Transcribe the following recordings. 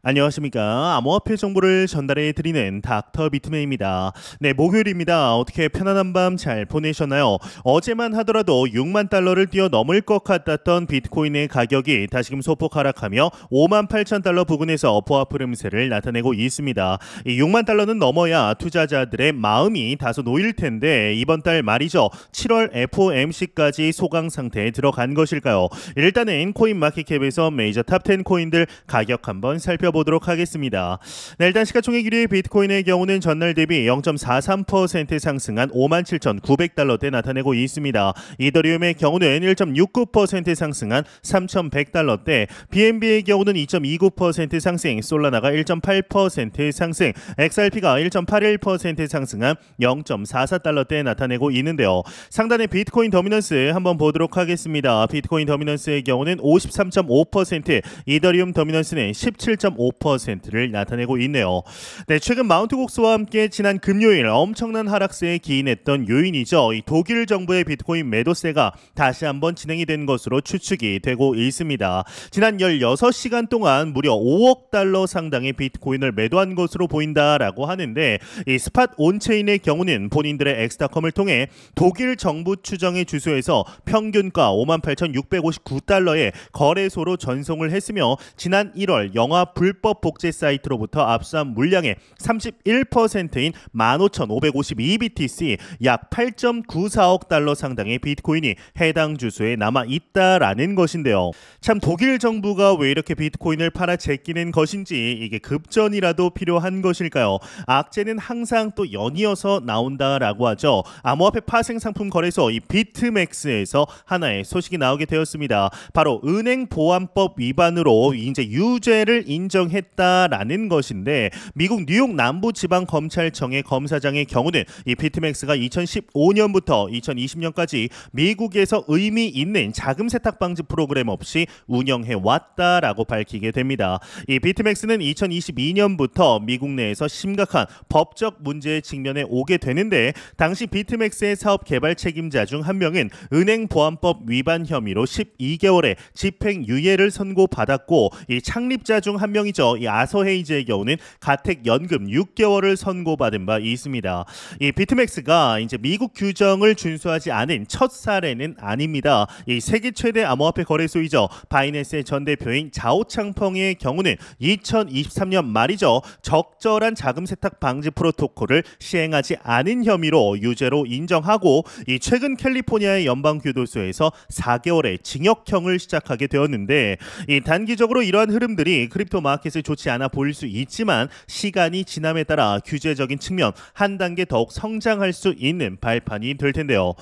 안녕하십니까. 암호화폐 정보를 전달해 드리는 닥터 비트맨입니다. 네, 목요일입니다. 어떻게 편안한 밤 잘 보내셨나요? 어제만 하더라도 6만 달러를 뛰어넘을 것 같았던 비트코인의 가격이 다시금 소폭 하락하며 5만 8천 달러 부근에서 보합 흐름세를 나타내고 있습니다. 이 6만 달러는 넘어야 투자자들의 마음이 다소 놓일 텐데 이번 달 말이죠. 7월 FOMC까지 소강 상태에 들어간 것일까요? 일단은 코인마켓캡에서 메이저 탑10 코인들 가격 한번 살펴보도록 하겠습니다. 네, 일단 시가총액 1위 비트코인의 경우는 전날 대비 0.43% 상승한 57,900달러대 나타내고 있습니다. 이더리움의 경우는 1.69% 상승한 3,100달러대, BNB의 경우는 2.29% 상승, 솔라나가 1.8% 상승, XRP가 1.81% 상승한 0.44달러대 나타내고 있는데요. 상단의 비트코인 더미넌스 한번 보도록 하겠습니다. 비트코인 더미넌스의 경우는 53.5%, 이더리움 더미넌스는 17.5%를 나타내고 있네요. 네, 최근 마운트 곡스와 함께 지난 금요일 엄청난 하락세에 기인했던 요인이죠. 이 독일 정부의 비트코인 매도세가 다시 한번 진행이 된 것으로 추측이 되고 있습니다. 지난 16시간 동안 무려 5억 달러 상당의 비트코인을 매도한 것으로 보인다라고 하는데, 이 스팟 온체인의 경우는 본인들의 엑스타컴을 통해 독일 정부 추정의 주소에서 평균가 58,659달러의 거래소로 전송을 했으며, 지난 1월 영화 불법 복제 사이트로부터 압수한 물량의 31%인 15,552BTC 약 8.94억 달러 상당의 비트코인이 해당 주소에 남아 있다라는 것인데요. 참 독일 정부가 왜 이렇게 비트코인을 팔아 제끼는 것인지, 이게 급전이라도 필요한 것일까요? 악재는 항상 또 연이어서 나온다라고 하죠. 암호화폐 파생 상품 거래소 이 비트맥스에서 하나의 소식이 나오게 되었습니다. 바로 은행 보안법 위반으로 이제 유죄를 인정했다라는 것인데, 미국 뉴욕 남부지방검찰청의 검사장의 경우는 이 비트맥스가 2015년부터 2020년까지 미국에서 의미 있는 자금 세탁 방지 프로그램 없이 운영해 왔다라고 밝히게 됩니다. 이 비트맥스는 2022년부터 미국 내에서 심각한 법적 문제에 직면해 오게 되는데, 당시 비트맥스의 사업 개발 책임자 중 한 명은 은행 보안법 위반 혐의로 12개월의 집행유예를 선고받았고, 이 창립자 중 한 명이죠. 이 아서 헤이즈의 경우는 가택연금 6개월을 선고받은 바 있습니다. 이 비트맥스가 이제 미국 규정을 준수하지 않은 첫 사례는 아닙니다. 이 세계 최대 암호화폐 거래소이죠. 바이낸스의 전 대표인 자오창펑의 경우는 2023년 말이죠. 적절한 자금 세탁 방지 프로토콜을 시행하지 않은 혐의로 유죄로 인정하고, 이 최근 캘리포니아의 연방교도소에서 4개월의 징역형을 시작하게 되었는데, 이 단기적으로 이러한 흐름들이 크립토 마켓에 좋지 않아 보일 수 있지만 시간이 지남에 따라 규제적인 측면 한 단계 더욱 성장할 수 있는 발판이 될 텐데요.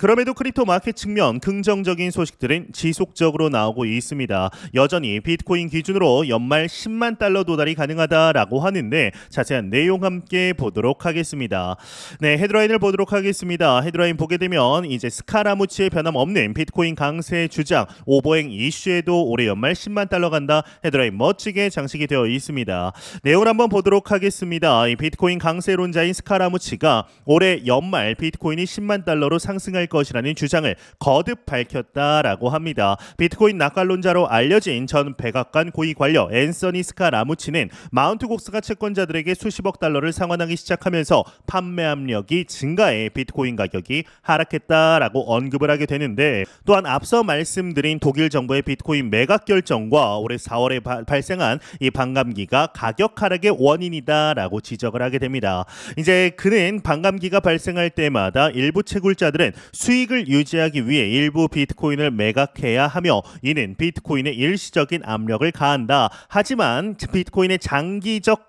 그럼에도 크립토 마켓 측면 긍정적인 소식들은 지속적으로 나오고 있습니다. 여전히 비트코인 기준으로 연말 10만 달러 도달이 가능하다라고 하는데, 자세한 내용 함께 보도록 하겠습니다. 네, 헤드라인을 보도록 하겠습니다. 헤드라인 보게 되면 이제 스카라무치의 변함없는 비트코인 강세 주장, 오버행 이슈에도 올해 연말 10만 달러 간다. 헤드라인 멋지게 장식이 되어 있습니다. 내용을 한번 보도록 하겠습니다. 이 비트코인 강세론자인 스카라무치가 올해 연말 비트코인이 10만 달러로 상승할 것이라는 주장을 거듭 밝혔다라고 합니다. 비트코인 낙관론자로 알려진 전 백악관 고위 관료 앤서니 스카라무치는 마운트 곡스가 채권자들에게 수십억 달러를 상환하기 시작하면서 판매 압력이 증가해 비트코인 가격이 하락했다라고 언급을 하게 되는데, 또한 앞서 말씀드린 독일 정부의 비트코인 매각 결정과 올해 4월에 발생한 이 반감기가 가격 하락의 원인이다라고 지적을 하게 됩니다. 이제 그는 반감기가 발생할 때마다 일부 채굴자들은 수익을 유지하기 위해 일부 비트코인을 매각해야 하며, 이는 비트코인의 일시적인 압력을 가한다. 하지만 비트코인의 장기적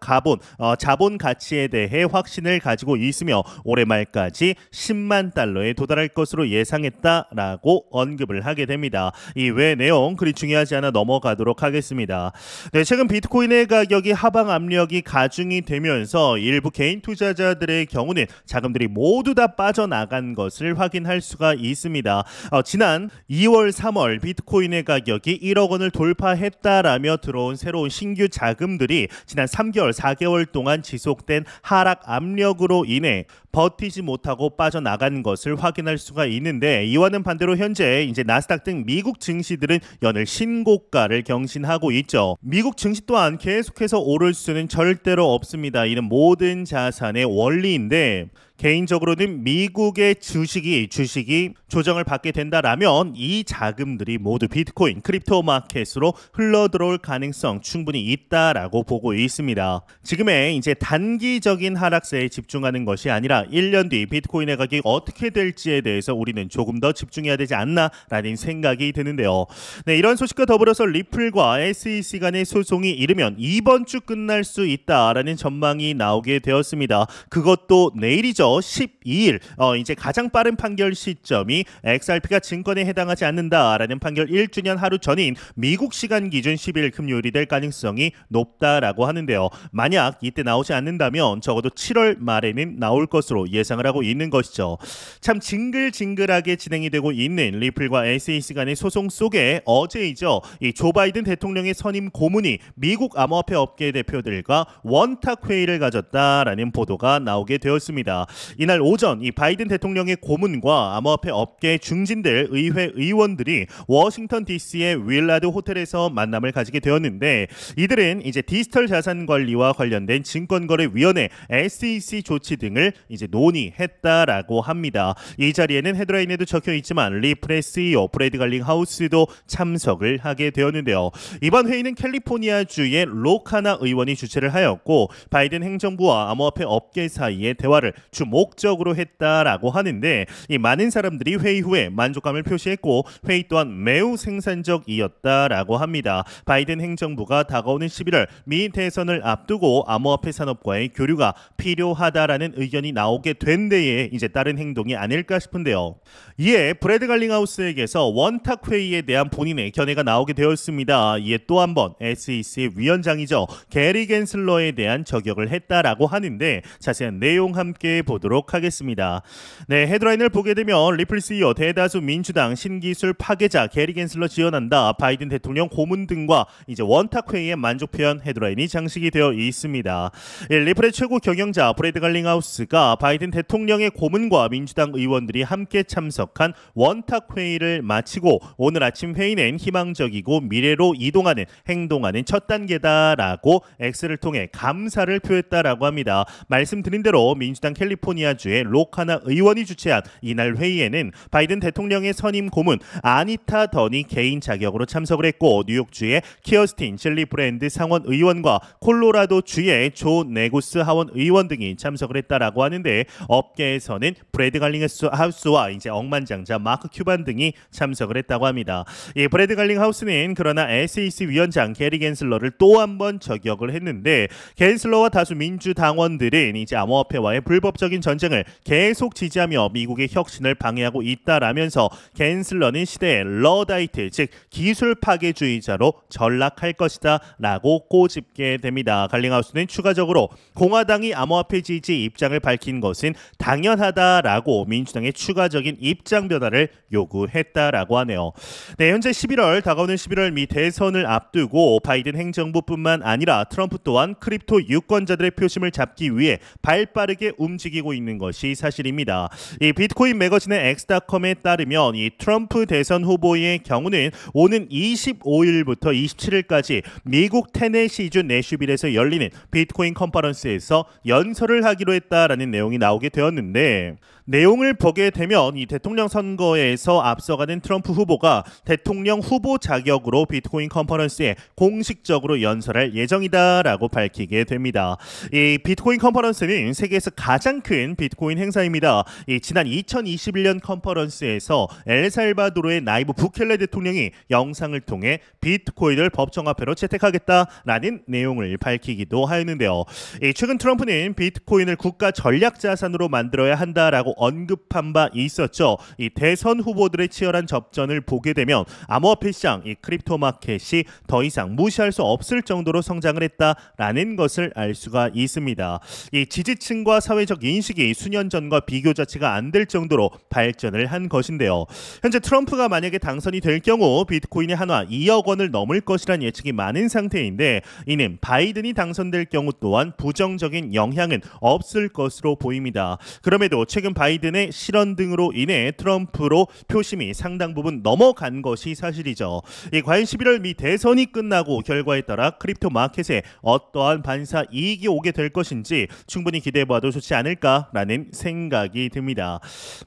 자본 가치에 대해 확신을 가지고 있으며 올해 말까지 10만 달러에 도달할 것으로 예상했다라고 언급을 하게 됩니다. 이 외 내용 그리 중요하지 않아 넘어가도록 하겠습니다. 네, 최근 비트코인의 가격이 하방 압력이 가중이 되면서 일부 개인 투자자들의 경우는 자금들이 모두 다 빠져나간 것을 확인할 수가 있습니다. 지난 2월, 3월 비트코인의 가격이 1억 원을 돌파했다라며 들어온 새로운 신규 자금들이 지난 3개월, 4개월 동안 지속된 하락 압력으로 인해 버티지 못하고 빠져나간 것을 확인할 수가 있는데, 이와는 반대로 현재 이제 나스닥 등 미국 증시들은 연일 신고가를 경신하고 있죠. 미국 증시 또한 계속해서 오를 수는 절대로 없습니다. 이는 모든 자산의 원리인데, 개인적으로는 미국의 주식이 조정을 받게 된다라면 이 자금들이 모두 비트코인, 크립토 마켓으로 흘러들어올 가능성 충분히 있다라고 보고 있습니다. 지금의 이제 단기적인 하락세에 집중하는 것이 아니라 1년 뒤 비트코인의 가격이 어떻게 될지에 대해서 우리는 조금 더 집중해야 되지 않나라는 생각이 드는데요. 네, 이런 소식과 더불어서 리플과 SEC 간의 소송이 이르면 이번 주 끝날 수 있다라는 전망이 나오게 되었습니다. 그것도 내일이죠. 12일 이제 가장 빠른 판결 시점이 XRP가 증권에 해당하지 않는다라는 판결 1주년 하루 전인 미국 시간 기준 10일 금요일이 될 가능성이 높다라고 하는데요. 만약 이때 나오지 않는다면 적어도 7월 말에는 나올 것으로 예상을 하고 있는 것이죠. 참 징글징글하게 진행이 되고 있는 리플과 SEC 간의 소송 속에 어제이죠. 이 조 바이든 대통령의 선임 고문이 미국 암호화폐 업계 대표들과 원탁 회의를 가졌다라는 보도가 나오게 되었습니다. 이날 오전 이 바이든 대통령의 고문과 암호화폐 업계 중진들 의회 의원들이 워싱턴 DC의 윌라드 호텔에서 만남을 가지게 되었는데, 이들은 이제 디지털 자산 관리와 관련된 증권거래위원회 SEC 조치 등을 이제 논의했다라고 합니다. 이 자리에는 헤드라인에도 적혀 있지만 리플의 CEO 브래드 갈링하우스도 참석을 하게 되었는데요. 이번 회의는 캘리포니아주의 로카나 의원이 주최를 하였고, 바이든 행정부와 암호화폐 업계 사이의 대화를 주 목적으로 했다라고 하는데, 이 많은 사람들이 회의 후에 만족감을 표시했고 회의 또한 매우 생산적이었다라고 합니다. 바이든 행정부가 다가오는 11월 미 대선을 앞두고 암호화폐 산업과의 교류가 필요하다라는 의견이 나오게 된 데에 이제 다른 행동이 아닐까 싶은데요. 이에 브래드 갈링하우스에게서 원탁 회의에 대한 본인의 견해가 나오게 되었습니다. 이에 또 한 번 SEC 위원장이죠, 게리 겐슬러에 대한 저격을 했다라고 하는데, 자세한 내용 함께 보도록 하겠습니다. 네, 헤드라인을 보게 되면 리플 CEO 대다수 민주당 신기술 파괴자 게리 겐슬러 지원한다, 바이든 대통령 고문 등과 이제 원탁 회의의 만족 표현 헤드라인이 장식이 되어 있습니다. 리플의 최고 경영자 브래드 갈링하우스가 바이든 대통령의 고문과 민주당 의원들이 함께 참석한 원탁 회의를 마치고 오늘 아침 회의는 희망적이고 미래로 이동하는 행동하는 첫 단계다라고 X를 통해 감사를 표했다라고 합니다. 말씀드린 대로 민주당 캘리포니아주의 로카나 의원이 주최한 이날 회의에는 바이든 대통령의 선임 고문 아니타 더니 개인 자격으로 참석을 했고, 뉴욕주의 키어스틴 젤리 브랜드 상원 의원과 콜로라도주의 조 네구스 하원 의원 등이 참석을 했다라고 하는데, 업계에서는 브래드 갈링하우스와 이제 억만장자 마크 큐반 등이 참석을 했다고 합니다. 이 브래드 갈링하우스는 그러나 SEC 위원장 게리 겐슬러를 또 한 번 저격을 했는데, 겐슬러와 다수 민주당원들은 이제 암호화폐와의 불법적인 전쟁을 계속 지지하며 미국의 혁신을 방해하고 있다라면서 겐슬러는 시대의 러다이트, 즉 기술 파괴주의자로 전락할 것이다 라고 꼬집게 됩니다. 갈링하우스는 추가적으로 공화당이 암호화폐 지지 입장을 밝힌 것은 당연하다라고 민주당의 추가적인 입장 변화를 요구했다라고 하네요. 네, 현재 11월 다가오는 11월 미 대선을 앞두고 바이든 행정부뿐만 아니라 트럼프 또한 크립토 유권자들의 표심을 잡기 위해 발빠르게 움직이고 있는 것이 사실입니다. 이 비트코인 매거진의 엑스닷컴에 따르면 이 트럼프 대선 후보의 경우는 오는 25일부터 27일까지 미국 테네시주 내슈빌에서 열리는 비트코인 컨퍼런스에서 연설을 하기로 했다라는 내용이 나오게 되었는데, 내용을 보게 되면 이 대통령 선거에서 앞서가는 트럼프 후보가 대통령 후보 자격으로 비트코인 컨퍼런스에 공식적으로 연설할 예정이다라고 밝히게 됩니다. 이 비트코인 컨퍼런스는 세계에서 가장 큰 비트코인 행사입니다. 이 지난 2021년 컨퍼런스에서 엘살바도르의 나이브 부켈레 대통령이 영상을 통해 비트코인을 법정화폐로 채택하겠다라는 내용을 밝히기도 하였는데요. 최근 트럼프는 비트코인을 국가 전략 자산으로 만들어야 한다라고 있다라고 언급한 바 있었죠. 이 대선 후보들의 치열한 접전을 보게 되면 암호화폐 시장, 이 크립토 마켓이 더 이상 무시할 수 없을 정도로 성장을 했다라는 것을 알 수가 있습니다. 이 지지층과 사회적 인식이 수년 전과 비교 자체가 안 될 정도로 발전을 한 것인데요. 현재 트럼프가 만약에 당선이 될 경우 비트코인의 한화 2억 원을 넘을 것이란 예측이 많은 상태인데, 이는 바이든이 당선될 경우 또한 부정적인 영향은 없을 것으로 보입니다. 그럼에도 최근 바이든의 실언 등으로 인해 트럼프로 표심이 상당 부분 넘어간 것이 사실이죠. 과연 11월 미 대선이 끝나고 결과에 따라 크립토 마켓에 어떠한 반사 이익이 오게 될 것인지 충분히 기대해봐도 좋지 않을까라는 생각이 듭니다.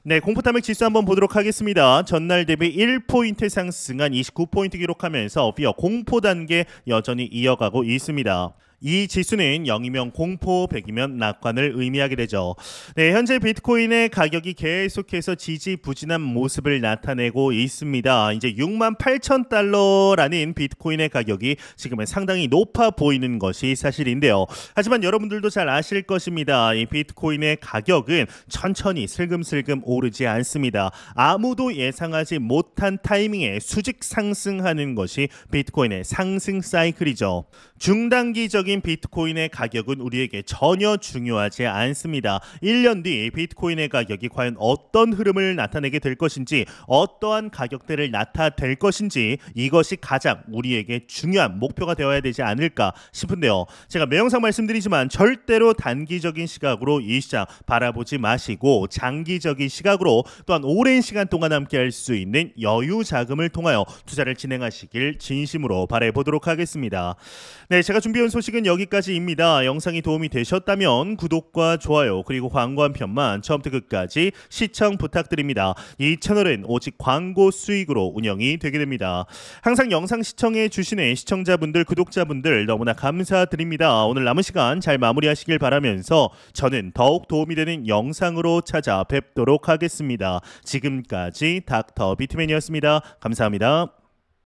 네, 공포탐욕 지수 한번 보도록 하겠습니다. 전날 대비 1포인트 상승한 29포인트 기록하면서 비어 공포 단계 여전히 이어가고 있습니다. 이 지수는 0이면 공포, 100이면 낙관을 의미하게 되죠. 네, 현재 비트코인의 가격이 계속해서 지지부진한 모습을 나타내고 있습니다. 이제 68,000달러라는 비트코인의 가격이 지금은 상당히 높아 보이는 것이 사실인데요. 하지만 여러분들도 잘 아실 것입니다. 이 비트코인의 가격은 천천히 슬금슬금 오르지 않습니다. 아무도 예상하지 못한 타이밍에 수직 상승하는 것이 비트코인의 상승 사이클이죠. 중단기적인 비트코인의 가격은 우리에게 전혀 중요하지 않습니다. 1년 뒤 비트코인의 가격이 과연 어떤 흐름을 나타내게 될 것인지, 어떠한 가격대를 나타낼 것인지, 이것이 가장 우리에게 중요한 목표가 되어야 되지 않을까 싶은데요. 제가 매 영상 말씀드리지만 절대로 단기적인 시각으로 이 시장 바라보지 마시고 장기적인 시각으로, 또한 오랜 시간 동안 함께 할 수 있는 여유 자금을 통하여 투자를 진행하시길 진심으로 바라보도록 하겠습니다. 네, 제가 준비한 소식은 여기까지입니다. 영상이 도움이 되셨다면 구독과 좋아요 그리고 광고 한 편만 처음부터 끝까지 시청 부탁드립니다. 이 채널은 오직 광고 수익으로 운영이 되게 됩니다. 항상 영상 시청해 주시는 시청자분들, 구독자분들 너무나 감사드립니다. 오늘 남은 시간 잘 마무리하시길 바라면서 저는 더욱 도움이 되는 영상으로 찾아뵙도록 하겠습니다. 지금까지 닥터 비트맨이었습니다. 감사합니다.